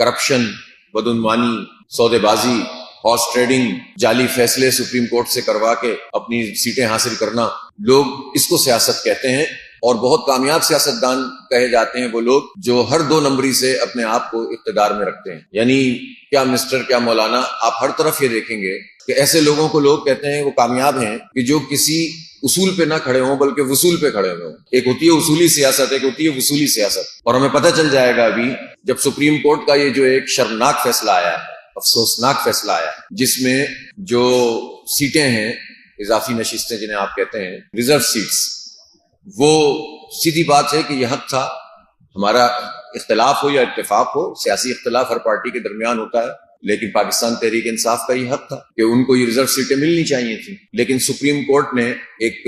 Corruption, بدعنوانی، سودے بازی، ہارس ٹریڈنگ، جعلی فیصلے سپریم کورٹ سے کروا کے اپنی سیٹیں حاصل کرنا، لوگ اس کو سیاست کہتے ہیں۔ اور بہت کامیاب سیاستدان کہے جاتے ہیں وہ لوگ جو ہر 2 نمبری سے اپنے آپ کو اقتدار میں رکھتے ہیں۔ یعنی کیا مسٹر، کیا مولانا، آپ ہر طرف یہ دیکھیں گے کہ ایسے لوگوں کو لوگ کہتے ہیں وہ کامیاب ہیں کہ جو کسی اصول پہ نہ کھڑے ہوں بلکہ وصول پہ کھڑے ہوئے ہوں۔ ایک ہوتی ہے اصولی سیاست، ایک ہوتی ہے وصولی سیاست۔ اور ہمیں پتہ چل جائے گا ابھی جب سپریم کورٹ کا یہ جو ایک شرمناک فیصلہ آیا ہے، افسوسناک فیصلہ آیا ہے، جس میں جو سیٹیں ہیں، اضافی نشستیں جنہیں آپ کہتے ہیں، ریزرو سیٹس، وہ سیدھی بات ہے کہ یہ حق تھا۔ ہمارا اختلاف ہو یا اتفاق ہو، سیاسی اختلاف ہر پارٹی کے درمیان ہوتا ہے، لیکن پاکستان تحریک انصاف کا یہ حق تھا کہ ان کو یہ ریزرو سیٹیں ملنی چاہیے تھیں۔ لیکن سپریم کورٹ نے ایک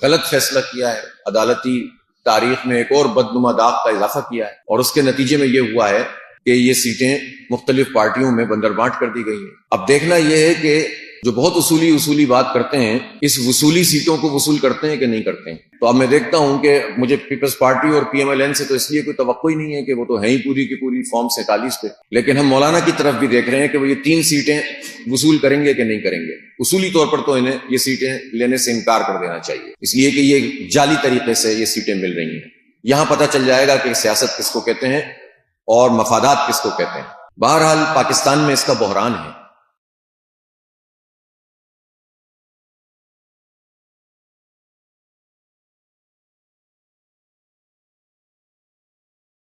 غلط فیصلہ کیا ہے، عدالتی تاریخ میں ایک اور بدنما داغ کا اضافہ کیا ہے، اور اس کے نتیجے میں یہ ہوا ہے کہ یہ سیٹیں مختلف پارٹیوں میں بندر بانٹ کر دی گئی ہیں۔ اب دیکھنا یہ ہے کہ جو بہت اصولی بات کرتے ہیں، اس وصولی سیٹوں کو وصول کرتے ہیں کہ نہیں کرتے ہیں۔ تو اب میں دیکھتا ہوں کہ مجھے پیپلز پارٹی اور پی ایم ایل این سے تو اس لیے کوئی توقع ہی نہیں ہے کہ وہ تو ہیں ہی پوری کی پوری فارم 47 پہ، لیکن ہم مولانا کی طرف بھی دیکھ رہے ہیں کہ وہ یہ 3 سیٹیں وصول کریں گے کہ نہیں کریں گے۔ اصولی طور پر تو انہیں یہ سیٹیں لینے سے انکار کر دینا چاہیے، اس لیے کہ یہ جعلی طریقے سے یہ سیٹیں مل رہی ہیں۔ یہاں پتہ چل جائے گا کہ سیاست کس کو کہتے ہیں اور مفادات کس کو کہتے ہیں۔ بہرحال پاکستان میں اس کا بحران ہے۔